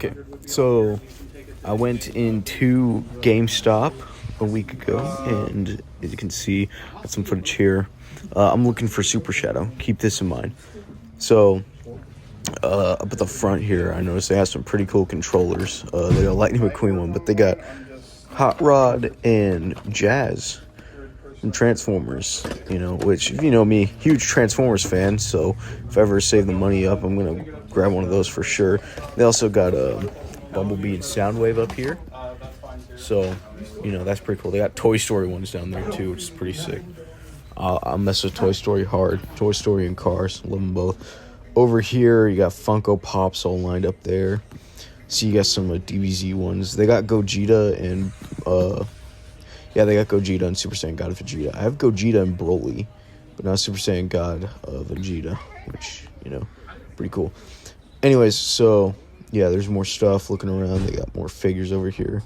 Okay, so I went into GameStop a week ago, and as you can see, I have some footage here. I'm looking for Super Shadow. Keep this in mind. So, up at the front here, I noticed they have some pretty cool controllers. They got a Lightning McQueen one, but they got Hot Rod and Jazz from Transformers, which, if you know me, huge Transformers fan, so if I ever save the money up, I'm going to grab one of those for sure. They also got Bumblebee and Soundwave up here, so, that's pretty cool. They got Toy Story ones down there, too, which is pretty sick. I'll mess with Toy Story hard. Toy Story and Cars, love them both. Over here, you got Funko Pops all lined up there. So you got some DBZ ones. They got Gogeta and, they got Gogeta and Super Saiyan God of Vegeta. I have Gogeta and Broly, but not Super Saiyan God of Vegeta, which, pretty cool. Anyways, so, yeah, there's more stuff looking around. They got more figures over here.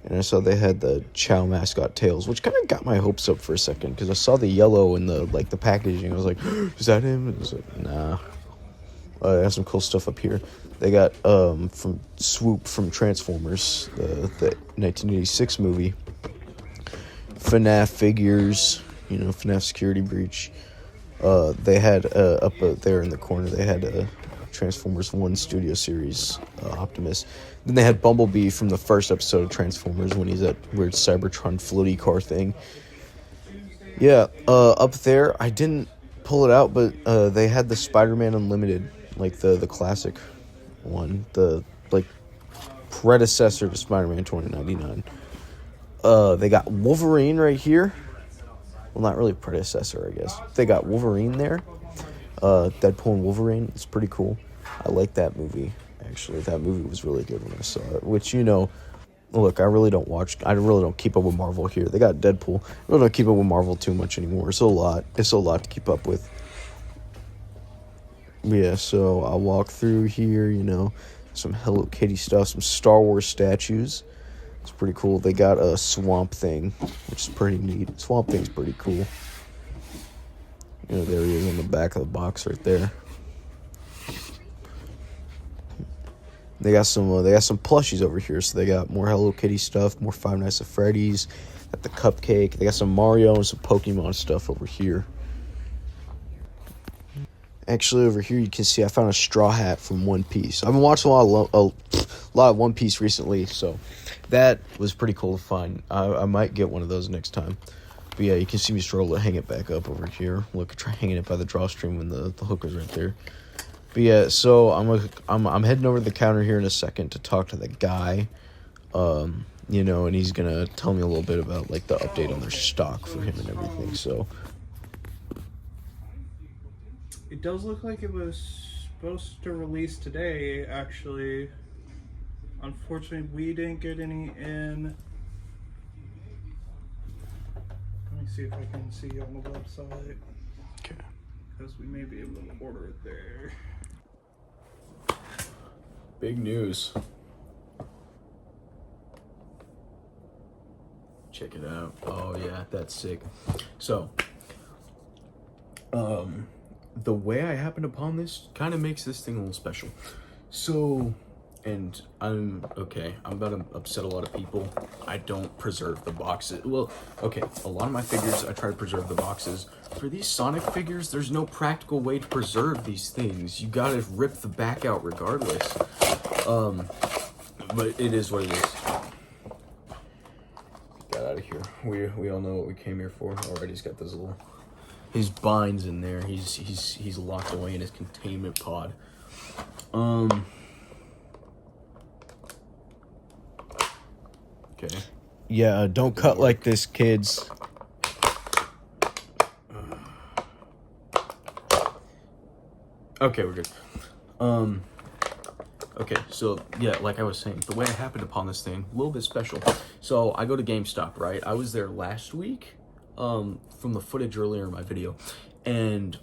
And I saw they had the Chow mascot Tails, which kind of got my hopes up for a second, because I saw the yellow in the packaging. I was like, is that him? And I was like, nah. They have some cool stuff up here. They got from Swoop from Transformers, the 1986 movie. FNAF figures, FNAF Security Breach. They had up there in the corner, they had Transformers 1 Studio Series Optimus. Then they had Bumblebee from the first episode of Transformers when he's that weird Cybertron floaty car thing. Yeah, up there, I didn't pull it out, but they had the Spider-Man Unlimited, like the classic one, the predecessor to Spider-Man 2099. They got Wolverine right here. Well, not really predecessor, I guess. They got Wolverine there. Deadpool and Wolverine. It's pretty cool. I like that movie, actually. That movie was really good when I saw it. Which, look, I really don't keep up with Marvel here. They got Deadpool. I really don't keep up with Marvel too much anymore. It's a lot to keep up with. Yeah, so I'll walk through here, some Hello Kitty stuff, some Star Wars statues. It's pretty cool. They got a Swamp Thing, which is pretty neat. Swamp Thing's pretty cool. There he is on the back of the box right there. They got some plushies over here. So they got more Hello Kitty stuff, more Five Nights at Freddy's, got the cupcake. They got some Mario and some Pokemon stuff over here. Actually, over here you can see I found a straw hat from One Piece. I've been watching a lot of One Piece recently, so that was pretty cool to find. I might get one of those next time. But yeah, you can see me struggle to hang it back up over here. Look, try hanging it by the drawstring when the hook was right there. But yeah, so I'm heading over to the counter here in a second to talk to the guy, and he's gonna tell me a little bit about the update on their stock for him and everything. So it does look like it was supposed to release today, actually. Unfortunately, we didn't get any in. Let me see if I can see on the website. okay. Because we may be able to order it there. Big news. Check it out. Oh yeah, that's sick. So, the way I happened upon this kind of makes this thing a little special. So, and I'm about to upset a lot of people. I don't preserve the boxes. Well, okay, a lot of my figures, I try to preserve the boxes. For these Sonic figures, there's no practical way to preserve these things. You gotta rip the back out regardless. But it is what it is. Get out of here. We all know what we came here for. Already, he's got those his binds in there. He's locked away in his containment pod. Okay. Yeah, don't cut like this, kids. Okay, we're good. Okay, so, yeah, like I was saying, the way I happened upon this thing, a little bit special. So, I go to GameStop, right? I was there last week, from the footage earlier in my video, and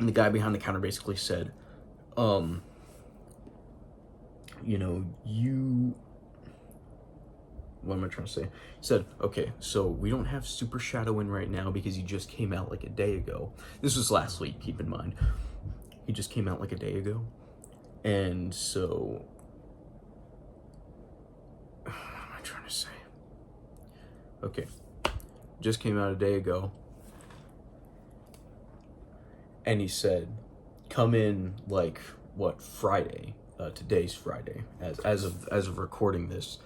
the guy behind the counter basically said, what am I trying to say? He said, okay, so we don't have Super Shadow in right now because he just came out like a day ago. This was last week, keep in mind. He just came out like a day ago. And so trying to say? Okay. Just came out a day ago. And he said, come in like what, Friday? Today's Friday, as of recording this.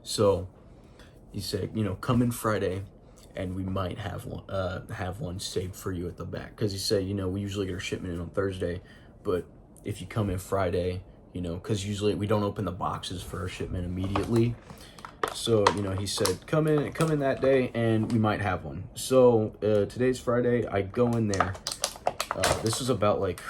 So he said, you know, come in Friday, and we might have one saved for you at the back. Because he said, you know, we usually get our shipment in on Thursday, but if you come in Friday, you know, because usually we don't open the boxes for our shipment immediately. So, you know, he said, come in that day, and we might have one. So today's Friday. I go in there. This was about like,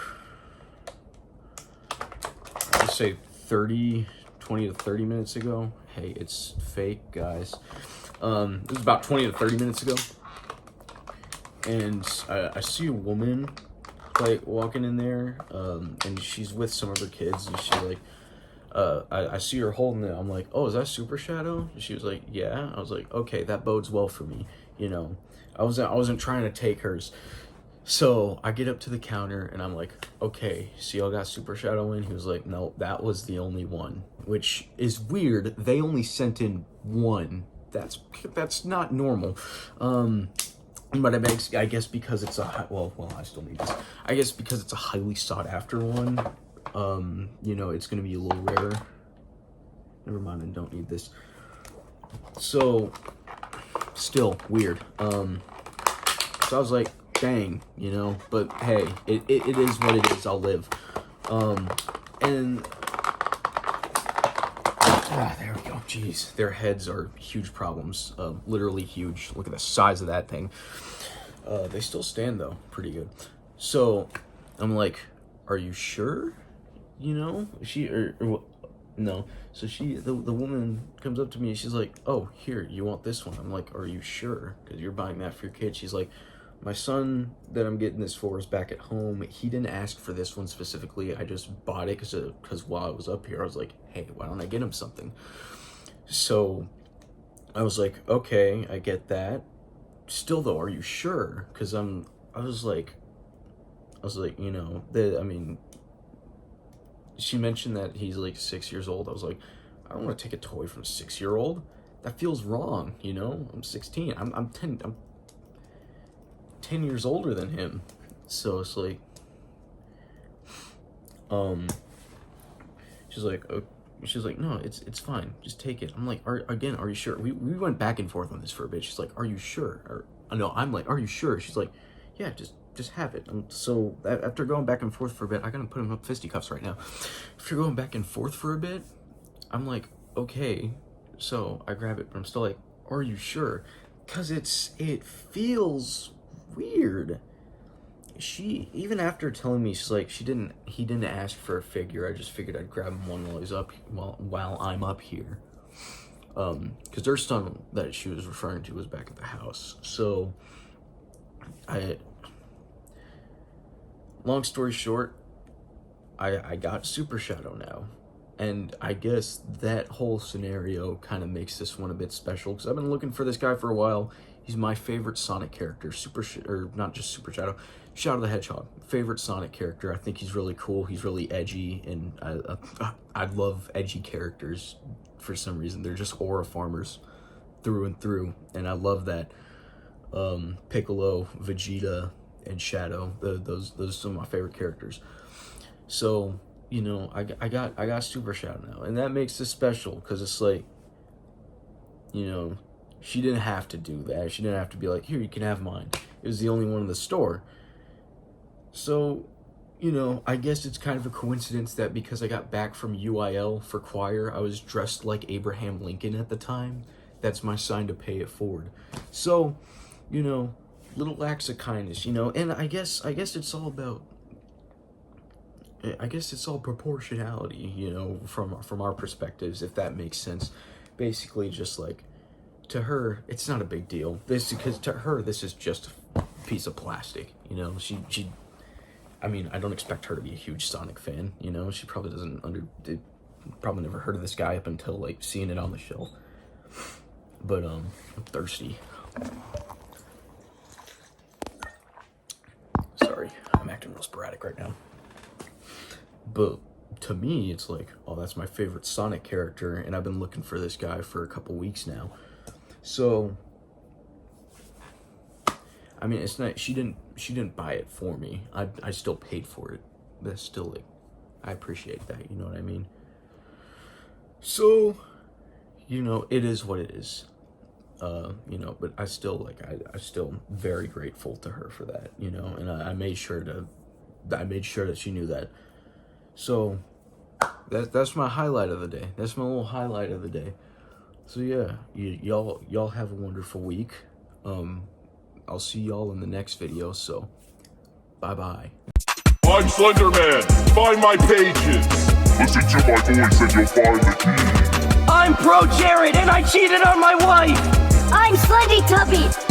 I'd say 20 to 30 minutes ago. Hey, it's fake, guys. It was about 20 to 30 minutes ago. And I see a woman like walking in there, and she's with some of her kids, and she's like, I see her holding it. I'm like, oh, is that Super Shadow? And she was like, yeah. I was like, okay, that bodes well for me. You know, I wasn't trying to take hers. So I get up to the counter and I'm like, okay, so y'all got Super Shadow in? He was like, no, that was the only one, which is weird. They only sent in one. That's not normal. But I guess because it's I still need this. I guess because it's a highly sought after one, you know, it's gonna be a little rarer. Never mind, I don't need this. So, still weird. So I was like, dang, you know, but hey, it is what it is. I'll live. And there we go. Jeez, their heads are huge problems. Literally huge. Look at the size of that thing. They still stand though, pretty good. So I'm like, are you sure? You know, no. So the woman comes up to me and she's like, oh, here, you want this one? I'm like, are you sure? Because you're buying that for your kid. She's like, my son that I'm getting this for is back at home. He didn't ask for this one specifically. I just bought it because while I was up here, I was like, hey, why don't I get him something? So I was like, okay, I get that. Still though, are you sure? Because I was like, you know, she mentioned that he's like 6 years old. I was like, I don't want to take a toy from a 6-year-old. That feels wrong, you know? I'm 16. I'm 10 years older than him. So it's like, she's like, no, it's fine. Just take it. I'm like, are you sure? We went back and forth on this for a bit. She's like, are you sure? Or no, I'm like, are you sure? She's like, yeah, just have it. So after going back and forth for a bit, I gotta put him up fisticuffs right now. After going back and forth for a bit, I'm like, okay. So I grab it, but I'm still like, are you sure? Because it feels weird. She, even after telling me, she's like, he didn't ask for a figure. I just figured I'd grab him one while I'm up here. Because their son that she was referring to was back at the house. So long story short, I got Super Shadow now. And I guess that whole scenario kind of makes this one a bit special, because I've been looking for this guy for a while. He's my favorite Sonic character, not just Super Shadow, Shadow the Hedgehog. Favorite Sonic character. I think he's really cool. He's really edgy, and I love edgy characters for some reason. They're just aura farmers through and through, and I love that. Piccolo, Vegeta, and Shadow. Those are some of my favorite characters. So, you know, I got Super Shadow now, and that makes this special, because it's like, you know, she didn't have to do that. She didn't have to be like, here, you can have mine. It was the only one in the store. So, you know, I guess it's kind of a coincidence that because I got back from UIL for choir, I was dressed like Abraham Lincoln at the time. That's my sign to pay it forward. So, you know, little acts of kindness, you know, and I guess it's all about, I guess it's all proportionality, you know, from our perspectives, if that makes sense. Basically, just like, to her, it's not a big deal. Because to her, this is just a piece of plastic, you know. I mean, I don't expect her to be a huge Sonic fan, you know. She probably probably never heard of this guy up until, like, seeing it on the shelf. But, I'm thirsty. Sorry, I'm acting real sporadic right now. But to me, it's like, oh, that's my favorite Sonic character, and I've been looking for this guy for a couple weeks now. So, I mean, it's not, she didn't buy it for me. I still paid for it. That's still, like, I appreciate that, you know what I mean? So, you know, it is what it is. You know, but I still, like, I still very grateful to her for that, you know, and I made sure that she knew that. So, that's my highlight of the day. That's my little highlight of the day. So yeah, y'all have a wonderful week. I'll see y'all in the next video, so bye-bye. I'm Slenderman. Find my pages. Listen to my voice and you'll find the key. I'm Pro Jared and I cheated on my wife. I'm Slendy Tubby.